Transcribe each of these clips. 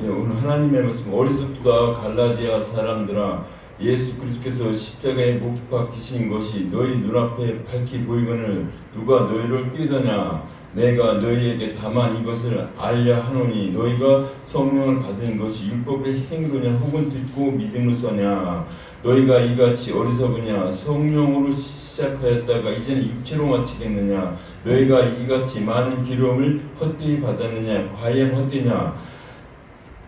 오늘 하나님의 말씀 어리석다 갈라디아 사람들아 예수 그리스도께서 십자가에 못 박히신 것이 너희 눈앞에 밝히 보이거늘 누가 너희를 꾀더냐 내가 너희에게 다만 이것을 알려 하노니 너희가 성령을 받은 것이 율법의 행위로냐 혹은 듣고 믿음으로서냐 너희가 이같이 어리석으냐 성령으로 시작하였다가 이제는 육체로 마치겠느냐 너희가 이같이 많은 기름을 헛되이 받았느냐 과연 헛되냐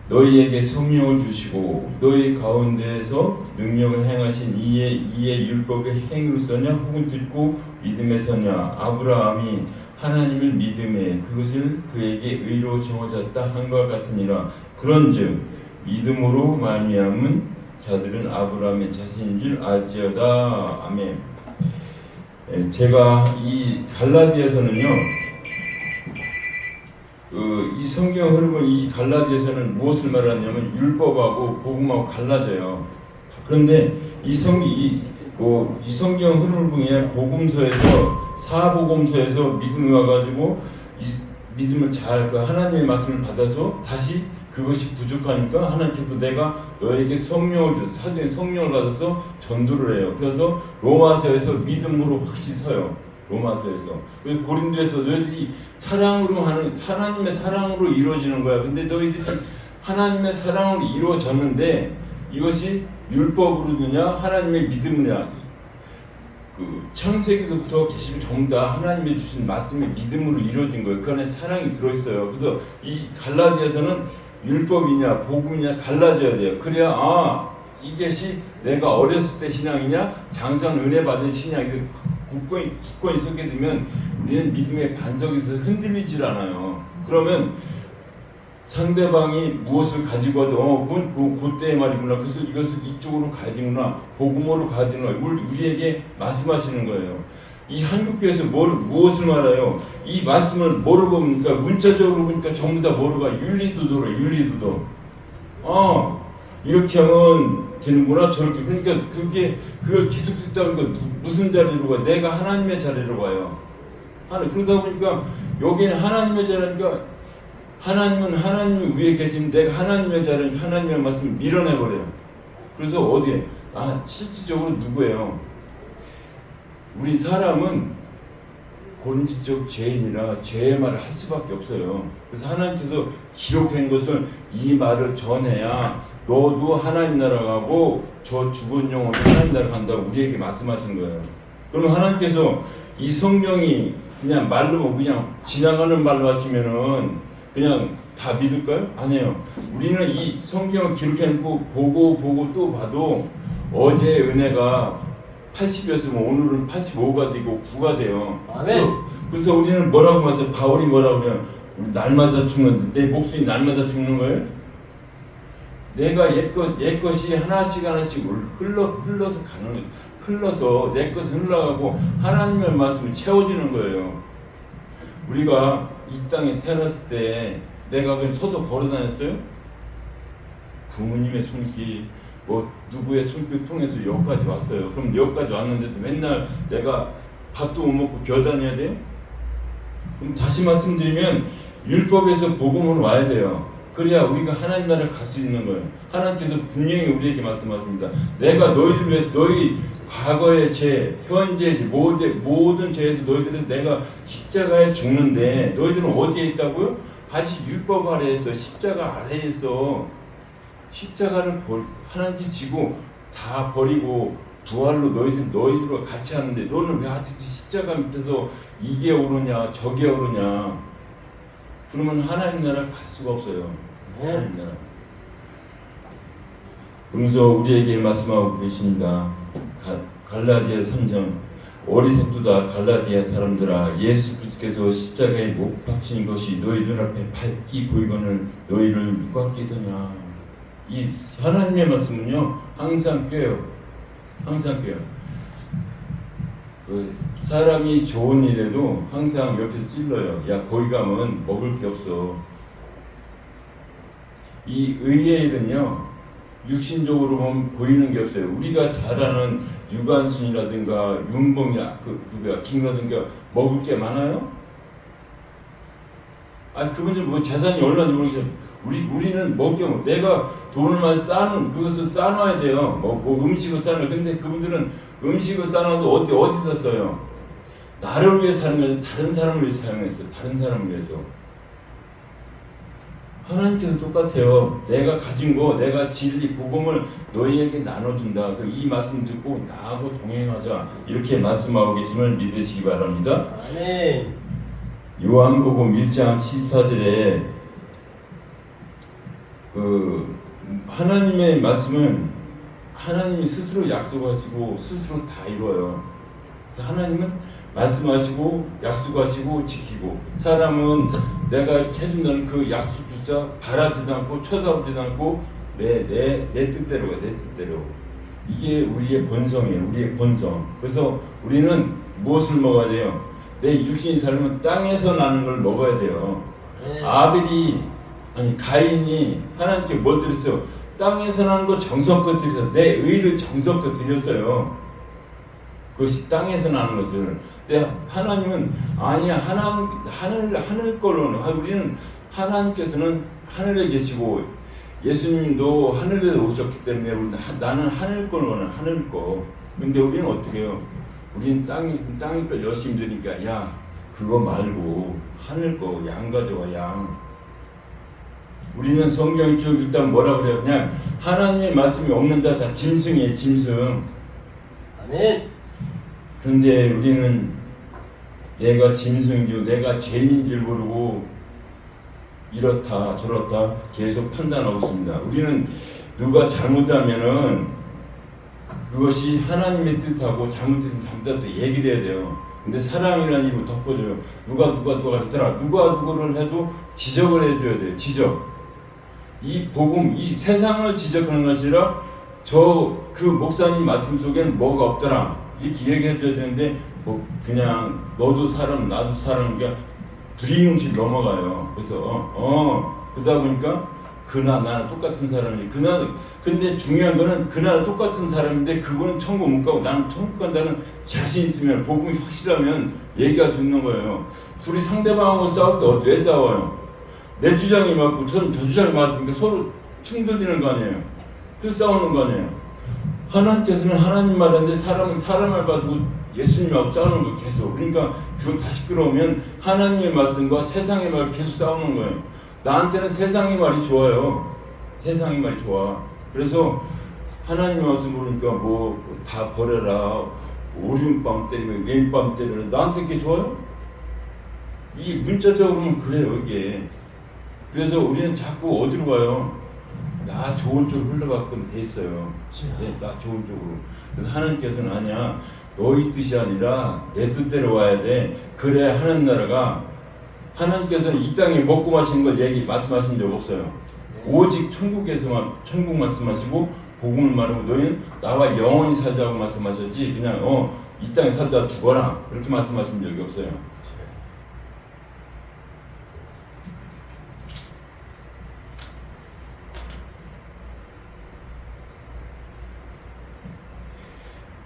너희에게 성령을 주시고 너희 가운데에서 능력을 행하신 이의 율법의 행위로서냐 혹은 듣고 믿음에서냐 아브라함이 하나님을 믿음에 그것을 그에게 의로 정하셨다 한것 같으니라 그런즉 믿음으로 말미암은 자들은 아브라함의 자신인 줄 알지어다. 아멘. 제가 이 갈라디아서는요 이 성경 흐름은 이 갈라디아서는 무엇을 말하냐면 율법하고 복음하고 갈라져요. 그런데 이 성경 흐름을 보면 복음서에서 사복음서에서 믿음이 와가지고 믿음을 잘 그 하나님의 말씀을 받아서 다시 그것이 부족하니까 하나님께서 내가 너에게 성령을 줘서 사도의 성령을 받아서 전도를 해요. 그래서 로마서에서 믿음으로 확실히 서요. 로마서에서 고린도에서 너희들이 사랑으로 하는 하나님의 사랑으로 이루어지는 거야. 근데 너희들이 하나님의 사랑으로 이루어졌는데 이것이 율법으로느냐 하나님의 믿음이냐 그 창세기부터 계시록 전부 다 하나님이 주신 말씀의 믿음으로 이루어진 거예요. 그 안에 사랑이 들어있어요. 그래서 이 갈라디아서는 율법이냐 복음이냐 갈라져야 돼요. 그래야 이것이 내가 어렸을 때 신앙이냐 장수한 은혜 받은 신앙이 굳건히 서게 되면 우리는 믿음의 반석에서 흔들리질 않아요. 그러면 상대방이 무엇을 가지고 와도 그건 그때의 말이구나. 그래서 이것을 이쪽으로 가야 되구나. 복음으로 가야 되구나. 우리에게 말씀하시는 거예요. 이 한국교회에서 무엇을 말해요? 이 말씀을 뭐로 봅니까? 문자적으로 보니까 전부 다 뭐로 봐? 윤리도도로 윤리도도. 이렇게 하면 되는구나 저렇게. 그러니까 그걸 계속 듣다 보니까 무슨 자리로 가? 내가 하나님의 자리로 가요. 그러다 보니까 여기는 하나님의 자리니까 하나님은 하나님 위에 계시면 내가 하나님의 자리니까 하나님의 말씀을 밀어내버려요. 그래서 어디에? 실질적으로 누구예요? 우리 사람은 본질적 죄인이라 죄의 말을 할 수밖에 없어요. 그래서 하나님께서 기록한 것을 이 말을 전해야 너도 하나님 나라 가고 저 죽은 영혼이 하나님 나라 간다고 우리에게 말씀하시는 거예요. 그럼 하나님께서 이 성경이 그냥 말로 그냥 지나가는 말로 하시면은 그냥 다 믿을까요? 아니에요. 우리는 이 성경을 기록해놓고 보고 또 봐도 어제의 은혜가 80이었으면 오늘은 85가 되고 9가 돼요. 아멘. 그래서 우리는 뭐라고 하세요? 바울이 뭐라고 그래요? 날마다 죽는 내 목숨이 날마다 죽는 거예요? 내가 옛 것이 하나씩 흘러서 내 것은 흘러가고 하나님의 말씀을 채워지는 거예요. 우리가 이 땅에 태어났을 때 내가 그냥 서서 걸어 다녔어요? 부모님의 손길 누구의 손길 통해서 여기까지 왔어요. 그럼 여기까지 왔는데도 맨날 내가 밥도 못 먹고 겨다녀야 돼요? 그럼 다시 말씀드리면 율법에서 복음으로 와야 돼요. 그래야 우리가 하나님 나라를 갈 수 있는 거예요. 하나님께서 분명히 우리에게 말씀하십니다. 내가 너희들 위해서 너희 과거의 죄, 현재의 죄, 모든 죄에서 너희들은 내가 십자가에 죽는데 너희들은 어디에 있다고요? 아직 율법 아래에서 십자가 아래에서 십자가를 하나님께 지고 다 버리고 부활로 너희들과 같이 하는데 너는 왜 아직도 십자가 밑에서 이게 오르냐 저게 오르냐. 그러면 하나님 나라 갈 수가 없어요. 하나님 나라. 그러면서 우리에게 말씀하고 계십니다. 갈라디아 3장 어리석도다 갈라디아 사람들아 예수 그리스도께서 십자가에 못 박힌 것이 너희 눈앞에 밝히 보이거늘 너희를 누가 깨더냐. 이 하나님의 말씀은요 항상 꿰요. 항상 꿰요. 사람이 좋은 일에도 항상 옆에서 찔러요. 야 거기 가면 먹을 게 없어. 이 의의 일은요 육신적으로 보면 보이는 게 없어요. 우리가 잘 아는 유관순이라든가 윤봉이 누구야 김이라든가 먹을 게 많아요? 그분들 뭐 재산이 얼마인지 모르겠어요. 우리는 먹겨 내가 돈을 많이 쌓는 그것을 쌓아놔야 돼요. 뭐 음식을 쌓아놔. 근데 그분들은 음식을 쌓아놔도 어디서 써요? 나를 위해 사는 게 아니라 다른 사람을 위해 사용했어요. 다른 사람을 위해서. 하나님께서 똑같아요. 내가 가진 거, 내가 진리, 복음을 너희에게 나눠준다. 이 말씀 듣고 나하고 동행하자. 이렇게 말씀하고 계심을 믿으시기 바랍니다. 아멘. 요한복음 1장 14절에 하나님의 말씀은 하나님이 스스로 약속하시고 스스로 다 이루어요. 그래서 하나님은 말씀하시고 약속하시고 지키고, 사람은 내가 해준다는 그 약속조차 바라지도 않고 쳐다보지도 않고 내 뜻대로 내 뜻대로. 이게 우리의 본성이에요. 우리의 본성. 그래서 우리는 무엇을 먹어야 돼요? 내 육신이 살면 땅에서 나는 걸 먹어야 돼요. 가인이 하나님께 뭘 드렸어요? 땅에서 나는 거 정성껏 드렸어요. 내 의를 정성껏 드렸어요. 그것이 땅에서 나는 것을. 근데 하나님은 아니야. 하늘 걸로는, 우리는 하나님께서는 하늘에 계시고 예수님도 하늘에서 오셨기 때문에 나는 하늘 걸로는 하늘 거. 근데 우리는 어떻게 해요? 우리는 땅이 걸 열심히 드니까 야 그거 말고 하늘 거 양 가져와 양. 우리는 성경이 쭉 일단 뭐라 그래요? 그냥 하나님의 말씀이 없는 자사 짐승이에요. 짐승. 아멘. 그런데 우리는 내가 짐승인 줄, 내가 죄인인 줄 모르고 이렇다 저렇다 계속 판단하고 있습니다. 우리는 누가 잘못하면은 그것이 하나님의 뜻하고 잘못했으면 잘못했다 얘기를 해야 돼요. 근데 사랑이라는 이름을 덮어줘요. 누가 그랬더라. 누가 누구를 해도 지적을 해줘야 돼요. 지적. 이 복음, 이 세상을 지적하는 것이 아니라 그 목사님 말씀 속에는 뭐가 없더라 이렇게 얘기해 줘야 되는데 그냥 너도 사람 나도 사람 그냥 두리뭉실 넘어가요. 그래서 그러다 보니까 그나 나는 똑같은 사람이 근데 중요한 거는 그나 똑같은 사람인데 그거는 천국 못 가고 나는 천국 간다는 자신 있으면 복음이 확실하면 얘기할 수 있는 거예요. 둘이 상대방하고 싸울 때 왜 싸워요? 내 주장이 맞고 저 주장이 맞으니까 서로 충돌되는 거 아니에요. 그래서 싸우는 거 아니에요. 하나님께서는 하나님 말하는데 사람은 사람을 가지고 예수님하고 싸우는 거 계속. 그러니까 그걸 다시 끌어오면 하나님의 말씀과 세상의 말 계속 싸우는 거예요. 나한테는 세상의 말이 좋아요. 세상의 말이 좋아. 그래서 하나님의 말씀 모르니까 다 버려라. 오른밤 때리면 왼밤 때리라. 나한테 그게 좋아요? 이게 문자적으로는 그래요 이게. 그래서 우리는 자꾸 어디로 가요? 나 좋은 쪽으로 흘러가끔 돼 있어요. 네, 나 좋은 쪽으로. 그래서 하나님께서는 아니야. 너희 뜻이 아니라 내 뜻대로 와야 돼. 그래야 하는 나라가. 하나님께서는 이 땅에 먹고 마시는 걸 말씀하신 적 없어요. 오직 천국에서만 천국 말씀하시고 복음을 말하고 너희는 나와 영원히 살자고 말씀하셨지 그냥 이 땅에 살다 죽어라 그렇게 말씀하신 적이 없어요.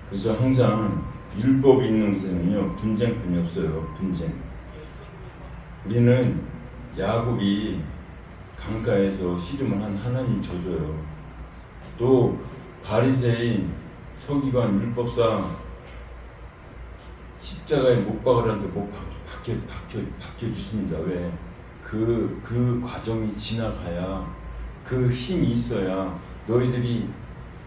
그래서 항상 율법이 있는 곳에는요 분쟁뿐이 없어요. 분쟁. 우리는 야곱이 강가에서 씨름을 한 하나님 저줘요. 또 바리새인 서기관 율법사 십자가에 못 박으라는데 못 박혀 주십니다. 왜? 그 과정이 지나가야 그 힘이 있어야 너희들이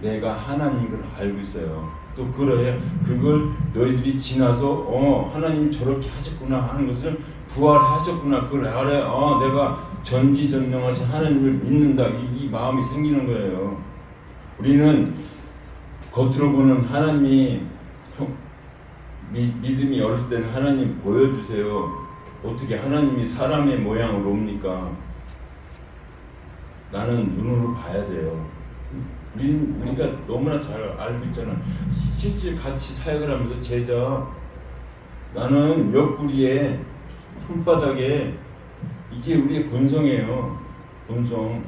내가 하나님인 걸 알고 있어요. 또 그래야 그걸 너희들이 지나서 하나님 저렇게 하셨구나 하는 것을 부활하셨구나 그걸 알아야 내가 전지전능하신 하나님을 믿는다 이 마음이 생기는 거예요. 우리는 겉으로 보는 하나님이 믿음이 어렸을 때는 하나님 보여주세요. 어떻게 하나님이 사람의 모양으로 옵니까? 나는 눈으로 봐야 돼요. 우리가 너무나 잘 알고 있잖아. 실제 같이 사역을 하면서 제자 나는 옆구리에 손바닥에 이게 우리의 본성이에요. 본성.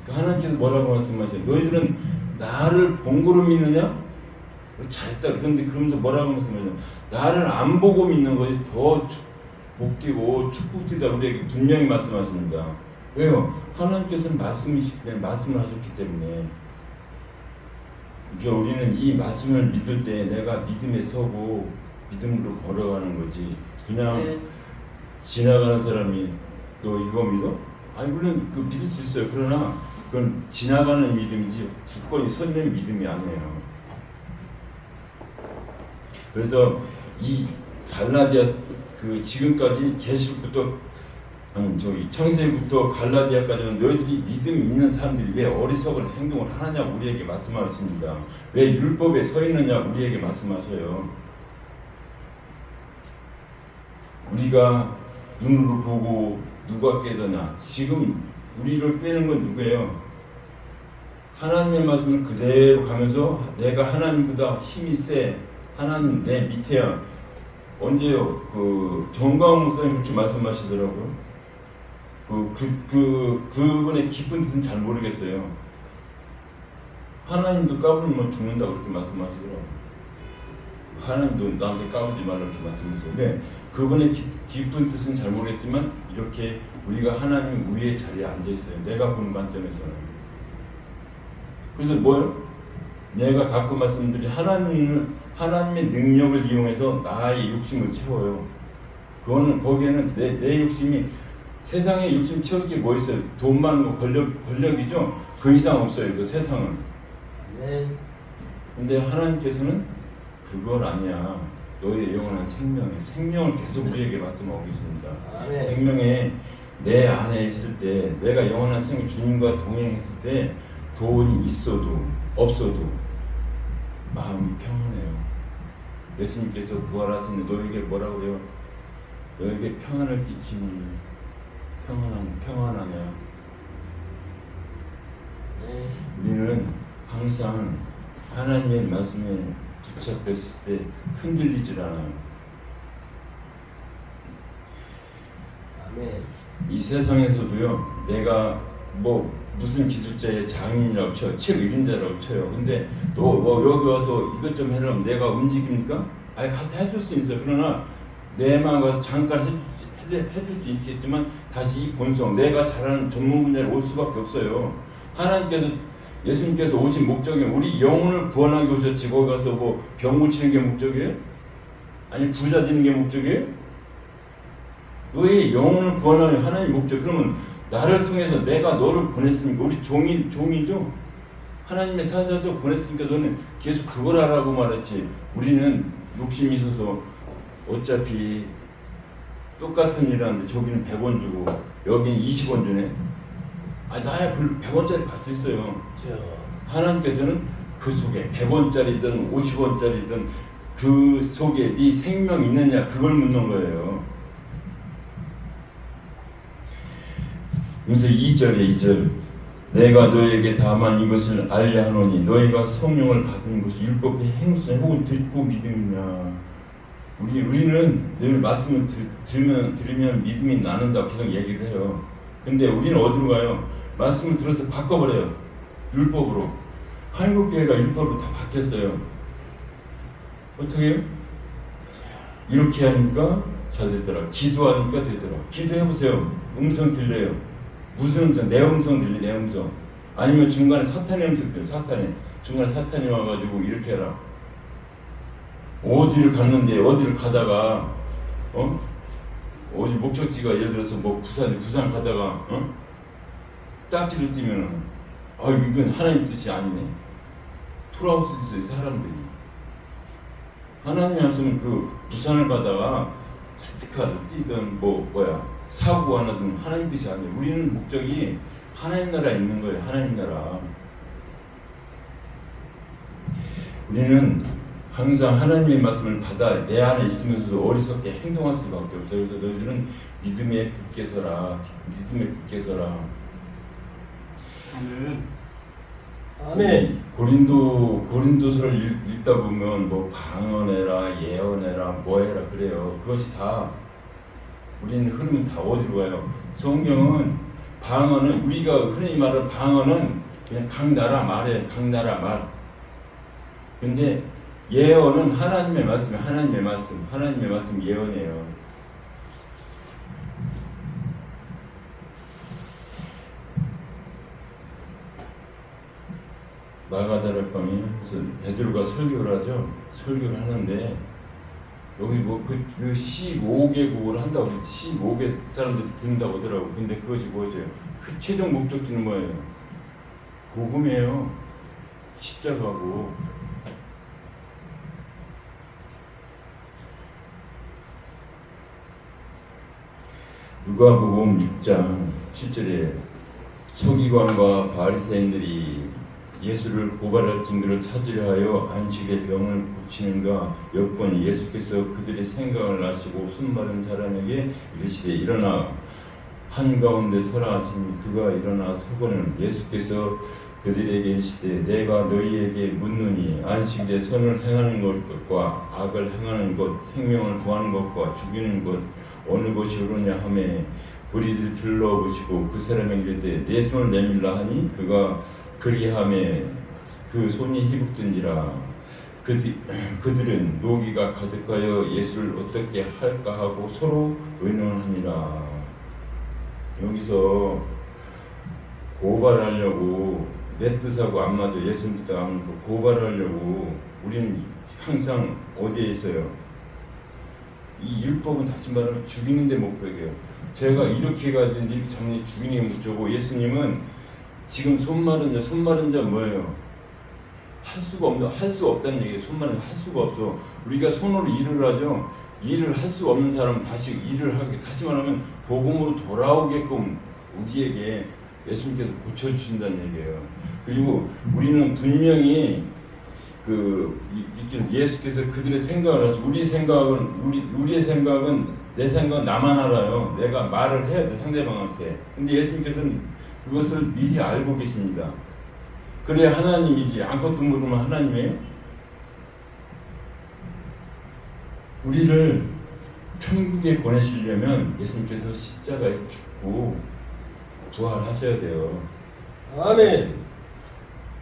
하나님께서 뭐라고 말씀하세요? 너희들은 나를 본 거로 믿느냐? 잘했다. 그런데 그러면서 뭐라고 말씀하세요? 나를 안 보고 믿는 것이 복되고 축복되다 우리에게 분명히 말씀하십니다. 왜요? 하나님께서는 말씀이시기 때문에 말씀을 하셨기 때문에. 그러니까 우리는 이 말씀을 믿을 때 내가 믿음에 서고 믿음으로 걸어가는 거지. 그냥 지나가는 사람이 너 이거 믿어? 아니 물론 그 믿을 수 있어요. 그러나 그건 지나가는 믿음이지 굳건히 서 있는 믿음이 아니에요. 그래서 이 갈라디아 그 지금까지 계시부터 창세기부터 갈라디아까지는 너희들이 믿음이 있는 사람들이 왜 어리석은 행동을 하느냐 우리에게 말씀하십니다. 왜 율법에 서 있느냐 우리에게 말씀하셔요. 우리가 눈으로 보고 누가 깨더냐. 지금 우리를 빼는 건 누구예요? 하나님의 말씀을 그대로 가면서 내가 하나님보다 힘이 세. 하나님 내 밑에야. 언제요? 그 정광훈 목사님 그렇게 말씀하시더라고요. 그분의 깊은 뜻은 잘 모르겠어요. 하나님도 까불면 죽는다 그렇게 말씀하시더라고요. 하나님도 나한테 까불지 말라 이렇게 말씀하세요. 네, 그분의 깊은 뜻은 잘 모르겠지만 이렇게 우리가 하나님 위의 자리에 앉아 있어요. 내가 보는 관점에서는. 그래서 뭐요? 내가 가끔 말씀드린 하나님의 능력을 이용해서 나의 욕심을 채워요. 그거는 거기에는 내 욕심이 세상에 욕심 채울 게 뭐 있어요? 돈 많은 거 권력이죠. 그 이상 없어요. 그 세상은. 아멘. 근데 하나님께서는 그걸 아니야. 너의 영원한 생명을 계속 우리에게 말씀하고 계십니다. 아멘. 생명에 내 안에 있을 때 내가 영원한 생명 주님과 동행했을 때 돈이 있어도 없어도 마음이 평안해요. 예수님께서 부활하신 너에게 뭐라고 해요? 너에게 평안을 끼치는 평안하냐. 우리는 항상 하나님의 말씀에 붙잡혔을 때 흔들리질 않아요. 아멘. 이 세상에서도요, 내가 뭐 무슨 기술자의 장인이라고 쳐요. 책 읽인자라고 쳐요. 근데 너 여기 와서 이것 좀 해라. 내가 움직입니까? 아니 가서 해줄 수 있어요. 그러나 내 마음 가서 잠깐 해줄 수 있겠지만 다시 이 본성, 내가 잘하는 전문 분야로 올 수밖에 없어요. 예수님께서 오신 목적이 우리 영혼을 구원하기 오셨지. 거기 가서 뭐 병 고치는 게 목적이에요? 아니 부자 되는 게 목적이에요? 너의 영혼을 구원하는 하나님의 목적. 그러면 나를 통해서 내가 너를 보냈으니까 우리 종이죠. 하나님의 사자죠. 보냈으니까 너는 계속 그걸 하라고 말했지. 우리는 욕심이 있어서 어차피 똑같은 일 하는데 저기는 100원 주고 여기는 20원 주네. 아니 나야 100원짜리 갈 수 있어요. 하나님께서는 그 속에 100원짜리든 50원짜리든 그 속에 네 생명이 있느냐 그걸 묻는 거예요. 그래서 2절 내가 너에게 다만 이것을 알려 하노니 너희가 성령을 받은 것이 율법의 행위냐 혹은 듣고 믿음이냐. 우리는 늘 말씀을 들으면 믿음이 나는다고 계속 얘기를 해요. 근데 우리는 어디로 가요? 말씀을 들어서 바꿔버려요. 율법으로. 한국교회가 율법으로 다 바뀌었어요. 어떻게 해요? 이렇게 하니까 잘 되더라. 기도하니까 되더라. 기도해보세요. 음성 들려요. 무슨 음성? 내 음성 들려. 내 음성. 아니면 중간에 사탄의 음성 들려. 중간에 사탄이 와가지고 이렇게 해라. 어디를 갔는데 어디를 가다가 어디 목적지가 예를 들어서 뭐 부산 가다가 딱지를 띄면은 이건 하나님 뜻이 아니네. 돌아올 수 있어요. 사람들이. 하나님이 없으면 그 부산을 가다가 스티커를 띄든 사고가 나든 하나님 뜻이 아니에요. 우리는 목적이 하나님 나라에 있는 거예요. 하나님 나라. 우리는 항상 하나님의 말씀을 받아 내 안에 있으면서도 어리석게 행동할 수밖에 없어요. 그래서 너희들은 믿음에 굳게 서라. 아멘. 고린도서를 읽다 보면 뭐 방언해라, 예언해라, 뭐해라 그래요. 그것이 다 우리는 흐름은 다 어디로 가요? 성경은 방언은 우리가 흔히 말하는 방언은 그냥 각 나라 말이에요. 각 나라 말. 근데 예언은 하나님의 말씀 예언이에요. 마가다라 방에 그래서 베드로가 설교를 하죠. 설교를 하는데 여기 그 15개국을 한다고 15개 사람들이 듣는다고 하더라고. 근데 그것이 뭐죠? 그 최종 목적지는 뭐예요? 복음이에요. 십자가고. 누가복음 6장 7절에 서기관과 바리새인들이 예수를 고발할 증거를 찾으려 하여 안식의 병을 고치는가 엿보니 예수께서 그들의 생각을 아시고 손 마른 사람에게 이르시되 일어나 한가운데 서라 하시니 그가 일어나 서거늘 예수께서 그들에게 이르시되 내가 너희에게 묻노니 안식일에 선을 행하는 것과 악을 행하는 것 생명을 구하는 것과 죽이는 것 어느 것이 옳으냐 하매 무리들이 들러보시고 그 사람에게 이르되 내 손을 내밀라 하니 그가 그리하매 그 손이 희복된지라. 그들은 노기가 가득하여 예수를 어떻게 할까 하고 서로 의논하니라. 여기서 고발하려고 내 뜻하고 안 맞아 예수 믿다 하면 고발하려고 우리는 항상 어디에 있어요? 이 율법은 다시 말하면 죽이는 데 목적이에요. 제가 이렇게 해가지고 이렇게 잡니 죽이는 게 목적이고 예수님은 지금 손 마른 자 뭐예요? 할 수 없다는 얘기예요. 손 마른 자 할 수가 없어. 우리가 손으로 일을 하죠. 일을 할 수 없는 사람은 다시 일을 하게 다시 말하면 복음으로 돌아오게끔 우리에게 예수님께서 고쳐주신다는 얘기예요. 그리고 우리는 분명히 이렇게 예수께서 그들의 생각을 하시고 우리의 생각은 내 생각은 나만 알아요. 내가 말을 해야 돼 상대방한테. 근데 예수님께서는 그것을 미리 알고 계십니다. 그래야 하나님이지 아무것도 모르면 하나님이에요. 우리를 천국에 보내시려면 예수님께서 십자가에 죽고 부활하셔야 돼요. 아멘.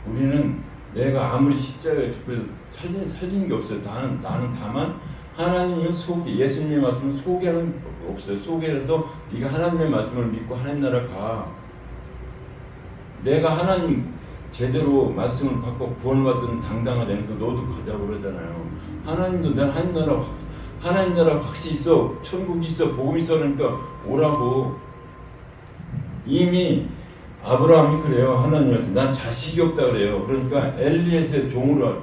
우리는 내가 아무리 십자가에 죽고 살리는 게 없어요. 나는 다만 하나님을 예수님의 말씀을 소개하는 법 없어요. 소개해서 네가 하나님의 말씀을 믿고 하나님 나라 가. 내가 하나님 제대로 말씀을 받고 구원받은 당당하다 해서 너도 가자고 그러잖아요. 하나님도 난 하나님 나라 확실히 있어. 천국이 있어. 복음이 있어. 그러니까 오라고. 이미 아브라함이 그래요. 하나님한테 난 자식이 없다 그래요. 그러니까 엘리에서의 종으로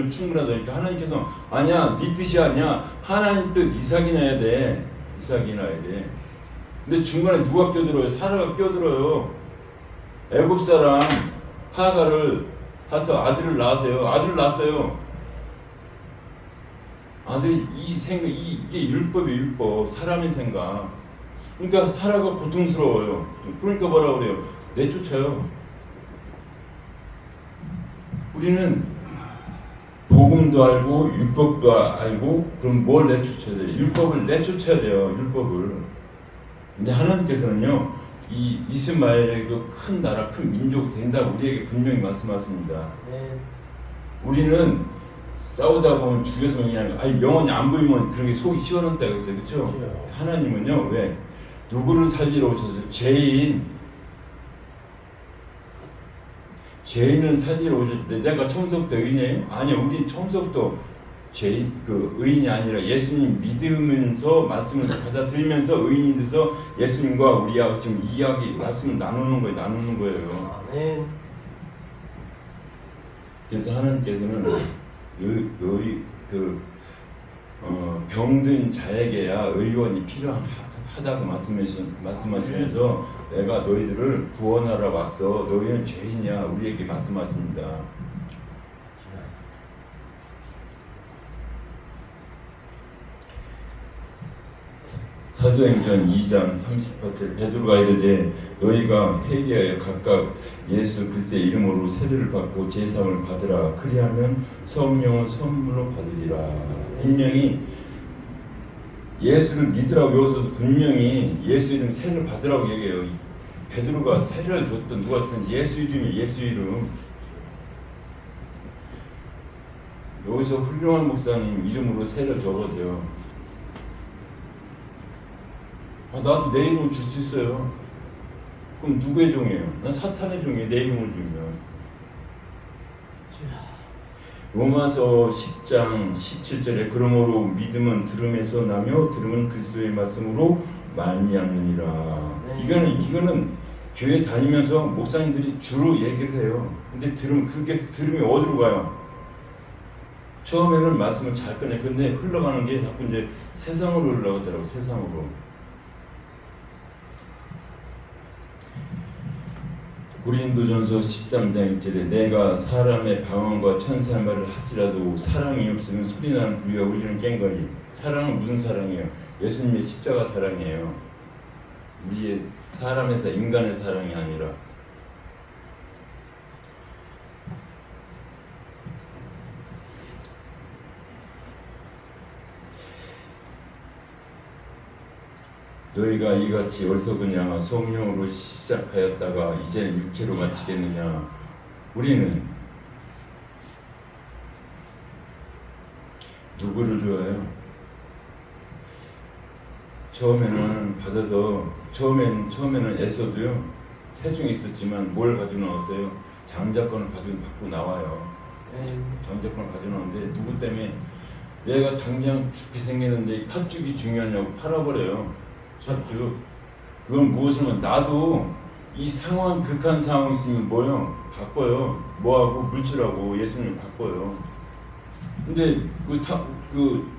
충분하다. 그러니까 하나님께서 아니야 네 뜻이 아니야. 하나님 뜻 이삭이 나야 돼. 이삭이 나야 돼. 근데 중간에 누가 껴들어요? 사라가 껴들어요. 애굽 사람 하가를 해서 아들을 낳으세요. 아들을 낳았어요. 아들이 이게 율법이에요. 율법. 사람의 생각. 그러니까 사라가 고통스러워요. 그러니까 뭐라 그래요? 내쫓아요. 우리는 복음도 알고 율법도 알고 그럼 뭘 내쫓아야 돼요? 율법을 내쫓아야 돼요. 율법을. 근데 하나님께서는요. 이 이스마엘에게도 큰 나라, 큰 민족이 된다고 우리에게 분명히 말씀하십니다. 네. 우리는 싸우다 보면 죽여서 그냥 영원히 안 보이면 그런 게 속이 시원하다 그랬어요. 그렇죠? 하나님은요. 왜? 누구를 살리러 오셨어요? 죄인을 살리러 오셨는데 내가 처음부터 의인이에요? 아니요. 우리 처음부터 의인이 아니라 예수님 믿으면서 말씀을 받아들이면서 의인이 돼서 예수님과 우리하고 지금 말씀을 나누는 거예요. 아멘. 그래서 하나님께서는 병든 자에게야 의원이 필요하다고 말씀하시면서 내가 너희들을 구원하러 왔어. 너희는 죄인이야. 우리에게 말씀하십니다. 사도행전 2장 38절 베드로가 이르되 너희가 회개하여 각각 예수 그리스도의 이름으로 세례를 받고 제사함을 받으라. 그리하면 성령은 선물로 받으리라. 분명히 예수를 믿으라고 여기서 분명히 예수 이름 세례를 받으라고 얘기해요. 베드로가 세례를 줬던 누가 줬던 예수 이름이 예수 이름. 여기서 훌륭한 목사님 이름으로 세례를 줘보세요. 나도 내 이름을 줄 수 있어요. 그럼 누구의 종이에요? 난 사탄의 종이에요. 내 이름을 주면. 로마서 10장 17절에 그러므로 믿음은 들음에서 나며 들음은 그리스도의 말씀으로 말미암느니라. 이거는 교회 다니면서 목사님들이 주로 얘기를 해요. 근데 그게 들음이 어디로 가요? 처음에는 말씀을 잘 꺼내. 근데 흘러가는 게 자꾸 이제 세상으로 흘러가더라고. 세상으로. 고린도전서 13장 1절에 내가 사람의 방언과 천사의 말을 할지라도 사랑이 없으면 소리나는 구리와 울리는 꽹과리. 사랑은 무슨 사랑이에요? 예수님의 십자가 사랑이에요. 우리의 사람에서 인간의 사랑이 아니라. 너희가 이같이 어리석으냐 성령으로 시작하였다가 이제는 육체로 마치겠느냐. 우리는 누구를 좋아해요? 처음에는 받아서 처음에는 애써도요 태중에 있었지만 뭘 가지고 나왔어요? 장자권을 받고 나와요. 장자권을 가지고 나오는데 누구 때문에? 내가 당장 죽게 생기는데 팥죽이 중요하냐고 팔아버려요. 팥죽. 그건 무엇이면 나도 이 상황 극한 상황이 있으면 뭐요? 바꿔요. 뭐하고? 물질하고 예수님을 바꿔요. 근데 그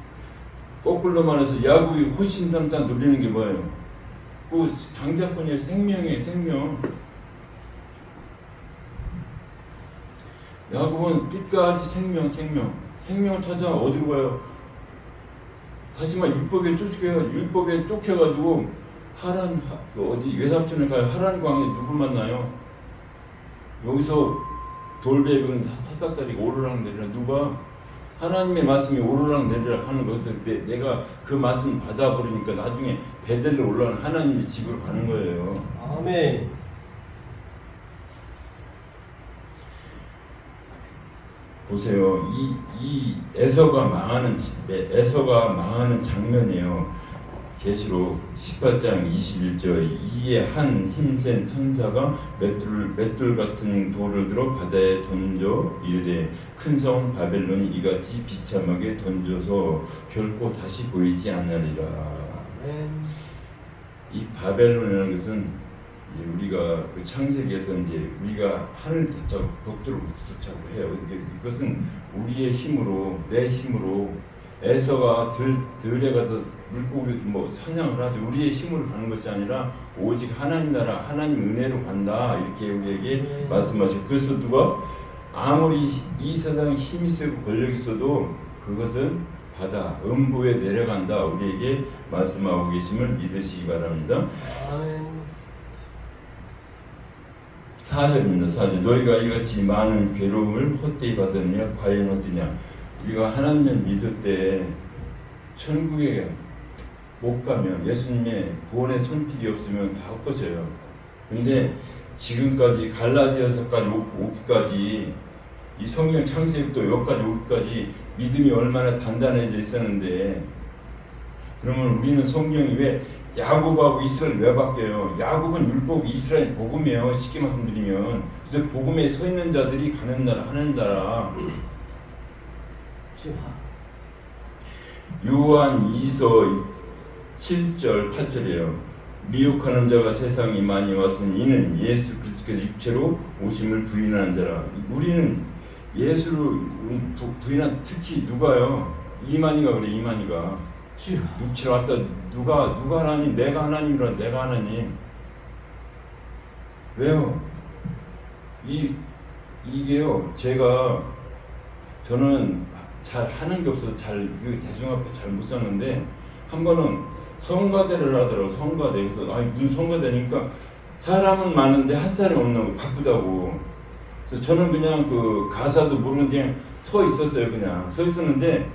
거꾸로 말해서 야곱이 호신탐탐 누리는 게 뭐예요? 그 장자권이에요. 생명이에요. 생명. 야곱은 끝까지 생명을 찾아 어디로 가요? 다시마 율법에 쫓겨요. 율법에 쫓겨가지고 하란 어디 외삼촌을 가요. 하란 광에 누구 만나요? 여기서 돌베이는 사삭다리가 오르락내리락. 누가? 하나님의 말씀이 오르락내리락 하는 것을 내가 그 말씀을 받아버리니까 나중에 베델로 올라가는 하나님의 집으로 가는 거예요. 아멘. 보세요. 이 에서가 망하는 장면이에요. 계시록 18장 21절 이에 한 힘센 천사가 맷돌 같은 돌을 들어 바다에 던져 이르되 큰 성 바벨론이 이같이 비참하게 던져서 결코 다시 보이지 않으리라. 이 바벨론이라는 것은 우리가 그 창세기에서 이제 우리가 하늘 닫자고 벽돌을 붙자고 해요. 그것은 우리의 힘으로 내 힘으로 에서가 들에 가서 물고기 사냥을 하죠. 우리의 힘으로 가는 것이 아니라 오직 하나님 나라 하나님 은혜로 간다 이렇게 우리에게 말씀하시고 그래서 누가 아무리 이 세상에 힘이 세고 권력이 있어도 그것은 바다 음부에 내려간다 우리에게 말씀하고 계심을 믿으시기 바랍니다. 아멘. 4절입니다. 4절 너희가 이같이 많은 괴로움을 헛되이 받았느냐 과연 어디냐. 우리가 하나님을 믿을 때 천국에 못 가면 예수님의 구원의 손길이 없으면 다 헛것이에요. 근데 지금까지 갈라디아서까지 오기까지 이 성경 창세기부터 여기까지 오기까지 믿음이 얼마나 단단해져 있었는데 그러면 우리는 성경이 왜 야곱하고 이스라엘 왜 바뀌어요? 야곱은 율법, 이스라엘 복음이에요. 쉽게 말씀드리면 그래서 복음에 서 있는 자들이 가는 나라 하는 나라. 요한 2서 7절 8절이에요. 미혹하는 자가 세상에 많이 왔으니 이는 예수 그리스도께서 육체로 오심을 부인하는 자라. 우리는 예수를 부인한 특히 누가요? 이만희가 그래. 이만희가 육체로 왔다. 누가 하나님? 내가 하나님이라. 내가 하나님. 왜요? 이게요. 저는 잘 하는 게 없어서 대중 앞에 잘 못 썼는데 한 번은 성가대를 하더라고. 성가대. 그래서 무슨 성가대니까 사람은 많은데 한 사람이 없는 거 바쁘다고. 그래서 저는 그냥 그 가사도 모르는데 그냥 서 있었어요. 그냥 서 있었는데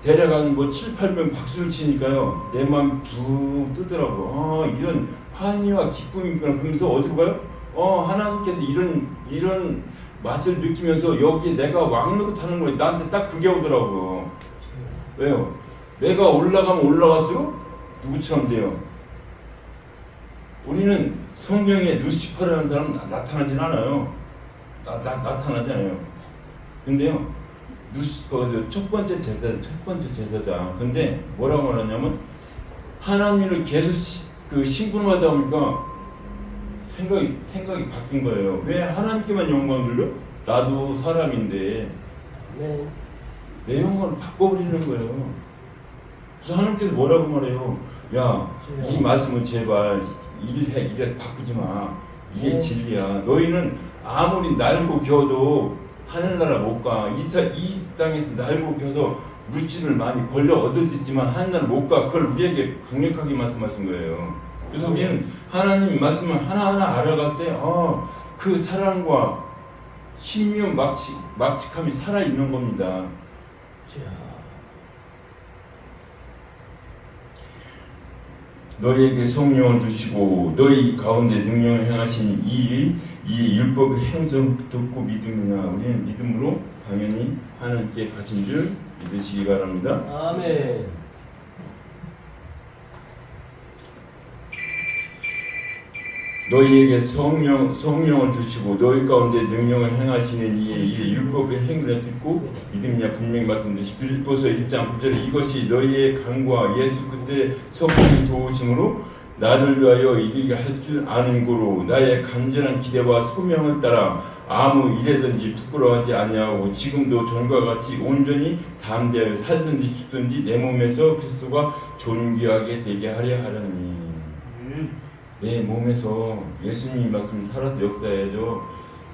대략 한 7, 8명 박수를 치니까요. 내 마음이 붕 뜨더라고. 이런 환희와 기쁨이 있구나. 그러면서 어디로 가요? 하나님께서 이런 맛을 느끼면서 여기에 내가 왕노릇 하는 거예요. 나한테 딱 그게 오더라고. 왜요? 내가 올라가면 올라갈수록 누구처럼 돼요? 우리는 성경에 루시퍼라는 사람 나타나진 않아요. 나타나잖아요. 근데요, 첫 번째 제사장. 근데 뭐라고 말하냐면 하나님을 계속 그 신분하다 보니까 생각이 바뀐 거예요. 왜 하나님께만 영광을 돌려? 나도 사람인데 아멘. 내 영광을 바꿔버리는 거예요. 그래서 하나님께서 뭐라고 말해요? 야, 이 말씀은 제발 이래 바꾸지 마. 이게 진리야. 너희는 아무리 날고 겨도 하늘나라 못 가. 이 땅에서 날고 겨서 물질을 많이 권력 얻을 수 있지만 하늘나라 못 가. 그걸 우리에게 강력하게 말씀하신 거예요. 그래서 우리는 하나님 말씀을 하나하나 알아갈 때, 그 사랑과 신묘 막직함이 살아있는 겁니다. 자, 너희에게 성령을 주시고 너희 가운데 능력을 행하신 이 율법의 행정 듣고 믿으느냐. 우리는 믿음으로 당연히 하나님께 가신 줄 믿으시기 바랍니다. 아멘. 너희에게 성령을 주시고 너희 가운데 능력을 행하시는 이 율법의 행위를 듣고 믿음이냐. 분명히 말씀드린 빌립보서 1장 9절에 이것이 너희의 간과 예수 그리스도의 성령의 도우심으로 나를 위하여 이르게 할 줄 아는 고로 나의 간절한 기대와 소명을 따라 아무 일에든지 부끄러워하지 아니하고 지금도 전과 같이 온전히 담대하여 살든지 죽든지 내 몸에서 그리스도가 존귀하게 되게 하려 하려니. 내 몸에서 예수님 말씀이 살아서 역사해야죠.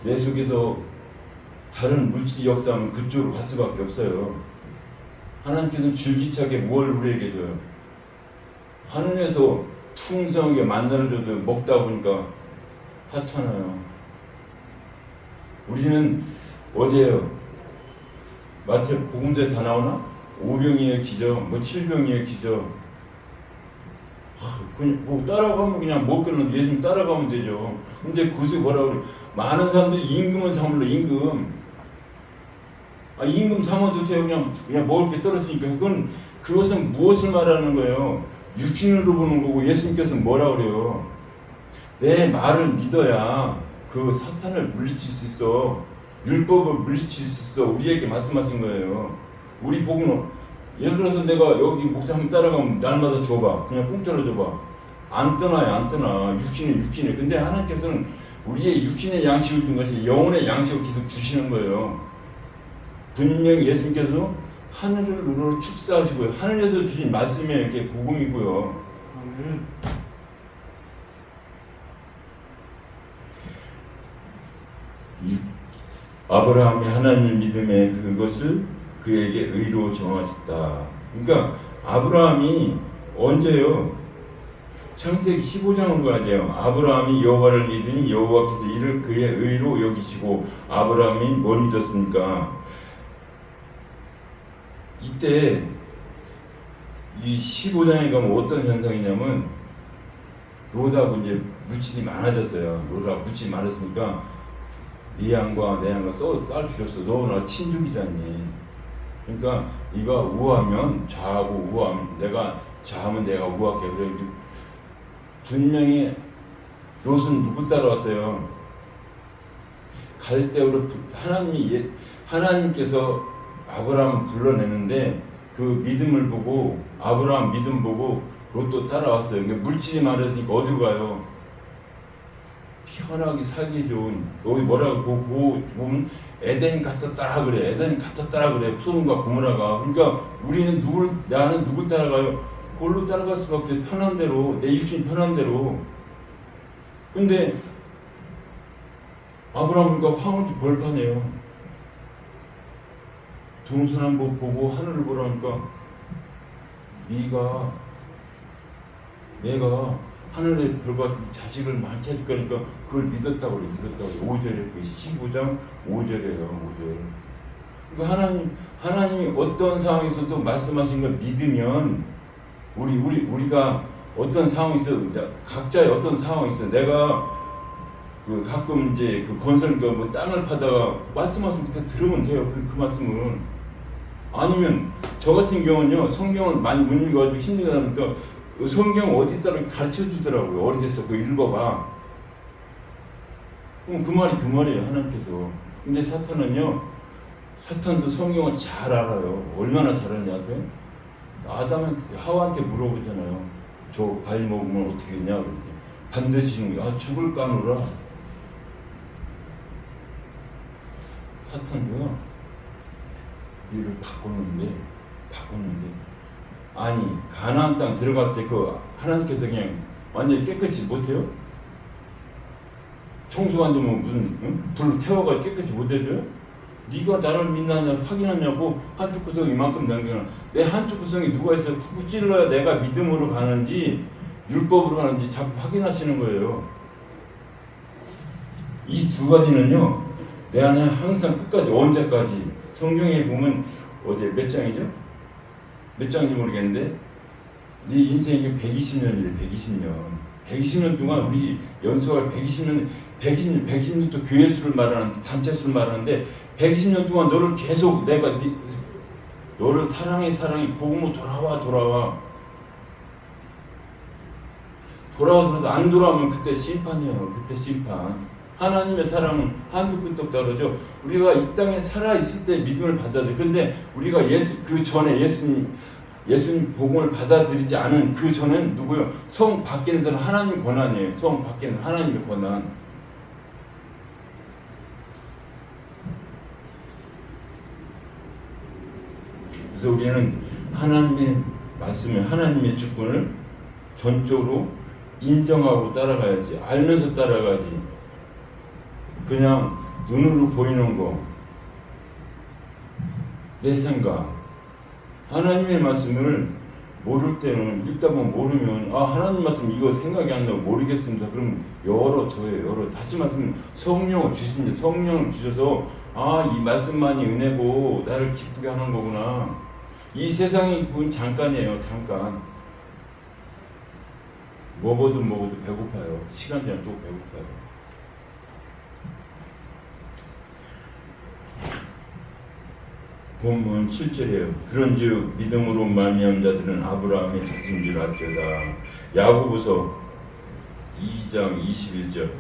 내 속에서 다른 물질 역사하면 그쪽으로 갈 수밖에 없어요. 하나님께서는 줄기차게 무엇을 우리에게 줘요? 하늘에서 풍성하게 만나줘도 먹다 보니까 하찮아요. 우리는 어디에요? 마태복음서에 다 나오나? 5병이의 기적, 7병이의 기적. 뭐 따라가면 그냥 먹기는 예수님 따라가면 되죠. 근데 그것이 뭐라고 그래? 많은 사람들이 임금은 삼을로 임금. 임금 삼아도 돼요. 그냥 먹을 게 떨어지니까. 그것은 무엇을 말하는 거예요? 육신으로 보는 거고 예수님께서는 뭐라 그래요? 내 말을 믿어야 그 사탄을 물리칠 수 있어. 율법을 물리칠 수 있어. 우리에게 말씀하신 거예요. 우리 복음은 예를 들어서 내가 여기 목사 한번 따라가면 날마다 줘봐. 그냥 공짜로 줘봐. 안 떠나요. 안 떠나. 육신은 육신이에요. 근데 하나님께서는 우리의 육신의 양식을 준 것이 영혼의 양식을 계속 주시는 거예요. 분명히 예수님께서 하늘을 우러러 축사하시고요. 하늘에서 주신 말씀이 이렇게 복음이고요. 아브라함이 하나님을 믿음에 그것을 그에게 의로 정하셨다. 그러니까 아브라함이 언제요? 창세기 15장으로 가야 돼요. 아브라함이 여호와를 믿으니 여호와께서 이를 그의 의로 여기시고. 아브라함이 뭘 믿었습니까? 이때 이 15장에 가면 어떤 현상이냐면 롯하고 이제 물질이 많아졌어요. 롯하고 물질이 많았으니까 네 양과 내 양과 싸울 필요 없어. 너 나 친족이잖니. 그러니까 네가 우하면 좌하고 우하면 내가 좌하면 내가 우할게. 그래 분명히 롯은 누구 따라왔어요? 갈대우로 하나님께서 아브라함을 불러내는데 그 믿음을 보고 아브라함 믿음 보고 롯도 따라왔어요. 그러니까 물질이 많았으니까 어디로 가요? 편하게 살기 좋은 여기 뭐라고 보면 에덴 같았더라 그래. 에덴 같았더라 그래. 소돔과 고모라가. 그러니까 우리는 나는 누굴 따라가요? 그걸로 따라갈 수밖에 없어요. 편한 대로. 내 육신 편한 대로. 근데 아브라함과 황혼주 벌판이에요. 동서남 보고 하늘을 보라니까 내가 하늘의 별과 자식을 많게 해줄 거니까 그걸 믿었다고 그래. 5절에 그 15장 5절이에요. 5절. 그러니까 하나님이 어떤 상황에서도 말씀하신 걸 믿으면 우리가 어떤 상황이 있어, 각자의 어떤 상황이 있어. 내가 그 가끔 이제 그 건설 뭐 땅을 파다가 말씀하시면 그때 들으면 돼요. 그 말씀은. 아니면 저 같은 경우는요, 성경을 많이 못 읽어가지고 힘들다 보니까 성경 어디 따라 가르쳐 주더라고요. 어디 데서 그거 읽어봐. 그럼 그 말이 그 말이에요, 하나님께서. 근데 사탄도 성경을 잘 알아요. 얼마나 잘하냐 아세요? 아담한테, 하와한테 물어보잖아요. 저 과일 먹으면 어떻게 되냐 그랬더니 반드시 죽는 죽을 까노라. 사탄도요, 니를 바꿨는데 아니 가나안 땅 들어갈 때 그 하나님께서 그냥 완전히 깨끗이 못해요? 청소 안 되면 무슨 불로 태워가 깨끗이 못해줘요? 네가 나를 믿느냐 확인하냐고. 한쪽 구석이 이만큼 남겨놔. 내 한쪽 구석이 누가 있어요? 쿡쿡 찔러야 내가 믿음으로 가는지 율법으로 가는지 자꾸 확인하시는 거예요. 이 두 가지는요, 내 안에 항상 끝까지, 언제까지. 성경에 보면 어디 몇 장이죠? 몇 장인지 모르겠는데 네 인생이 120년이래. 120년 동안 우리 연수할 120년 또 교회 수를 말하는데, 단체 수를 말하는데 120년 동안 너를 계속 내가 너를 사랑해 복음으로 돌아와서 안 돌아오면 그때 심판이에요. 그때 심판. 하나님의 사랑은 한두 끝도 없다 그러죠. 우리가 이 땅에 살아 있을 때 믿음을 받아야 돼. 근데 우리가 그 전에 예수님 복음을 받아들이지 않은 그 전엔 누구요? 성 밖에는 사람 하나님의 권한이에요. 성 밖에는 하나님의 권한. 그래서 우리는 하나님의 말씀을, 하나님의 주권을 전적으로 인정하고 따라가야지. 알면서 따라가지. 그냥 눈으로 보이는 거, 내 생각, 하나님의 말씀을 모를 때는, 읽다 보면 모르면 하나님 말씀 이거 생각이 안 나고 모르겠습니다. 그럼 열어. 다시 말씀, 성령을 주십니다. 성령을 주셔서 이 말씀만이 은혜고 나를 기쁘게 하는 거구나. 이 세상이 보면 잠깐이에요. 잠깐. 먹어도 배고파요. 시간 지나면 또 배고파요. 본문 7절이에요. 그런즉 믿음으로 말미암은 자들은 아브라함의 자손인 줄 알지어다. 야고보서 2장 21절.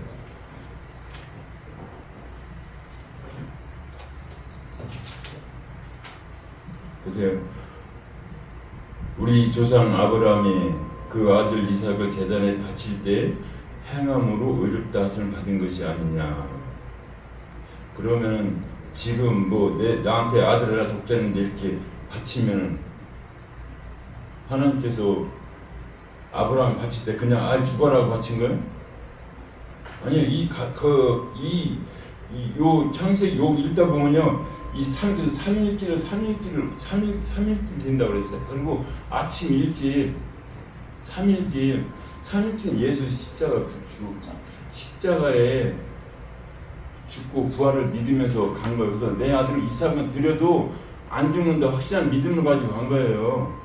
보세요. 우리 조상 아브라함이 그 아들 이삭을 제단에 바칠 때 행함으로 의롭다 하심을 받은 것이 아니냐. 그러면 지금 나한테 아들 하나 독자인데 이렇게 바치면 하나님께서 아브라함 바칠 때 그냥 죽어라고 바친 거예요? 아니요. 요 창세기 요 읽다 보면요, 이 3일길 된다고 그랬어요. 그리고 아침 일찍 3일길은 예수 십자가에 죽고 부활을 믿으면서 간 거예요. 그래서 내 아들 이삭은 드려도 안 죽는다 확실한 믿음을 가지고 간 거예요.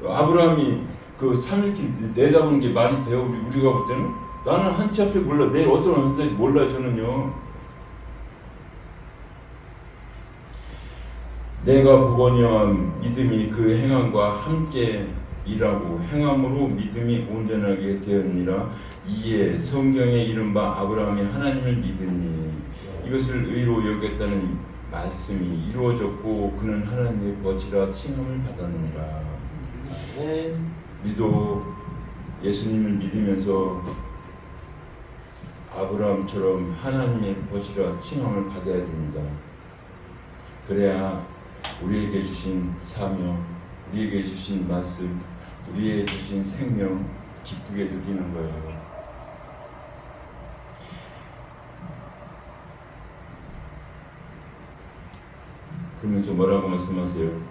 아브라함이 그 3일길 내다보는 게 말이 돼요? 우리가 볼 때는? 나는 한치 앞에 몰라. 내일 어떤 한치 몰라요. 저는요. 내가 보거니와 믿음이 그 행함과 함께 일하고 행함으로 믿음이 온전하게 되었느니라. 이에 성경에 이른바 아브라함이 하나님을 믿으니 이것을 의로 여겼다는 말씀이 이루어졌고 그는 하나님의 벗이라 칭함을 받았느니라. 우리도 예수님을 믿으면서 아브라함처럼 하나님의 벗이라 칭함을 받아야 됩니다. 그래야 우리에게 주신 사명, 우리에게 주신 말씀, 우리에게 주신 생명 기쁘게 누리는 거예요. 그러면서 뭐라고 말씀하세요?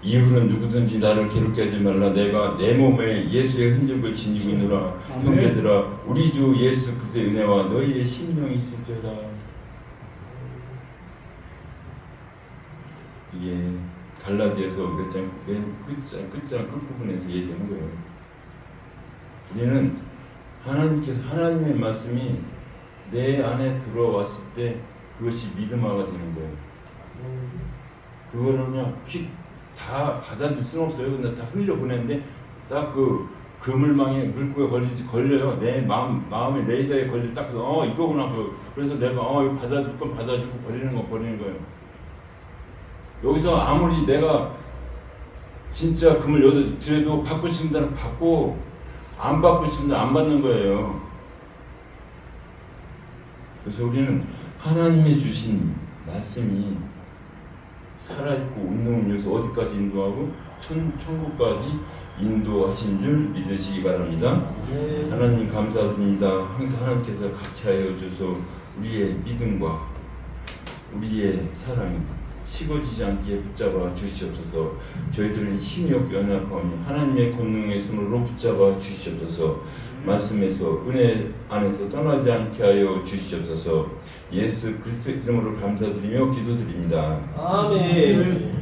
이후는 누구든지 나를 괴롭게 하지 말라. 내가 내 몸에 예수의 흔적을 지니고 있노라. 형제들아, 우리 주 예수 그리스도의 은혜와 너희의 심령이 있을지어다. 이게 갈라디아서 맨 끝부분에서 얘기하는 거예요. 우리는 하나님의 말씀이 내 안에 들어왔을 때 그것이 믿음화가 되는 거예요. 그거는요, 다 받아들일 수는 없어요. 근데 다 흘려보내는데 딱 그물망에 물고에 걸려요. 내 마음에 내 희다에 걸려 딱 이거구나. 그래서 내가 이거 받아줄 건 받아주고 버리는 건 버리는 거예요. 여기서 아무리 내가 진짜 금을 여기서 드려도 받고 싶다는 받고 안 받고 싶으면 안 받는 거예요. 그래서 우리는 하나님이 주신 말씀이 살아있고 운동을 위해서 어디까지 인도하고 천국까지 인도하신 줄 믿으시기 바랍니다. 네. 하나님 감사드립니다. 항상 하나님께서 같이 하여 주셔서 우리의 믿음과 우리의 사랑이 식어지지 않게 붙잡아 주시옵소서. 저희들은 힘이 없고 연약하오니 하나님의 권능의 손으로 붙잡아 주시옵소서. 말씀에서 은혜 안에서 떠나지 않게 하여 주시옵소서. 예수 그리스도의 이름으로 감사드리며 기도드립니다. 아멘.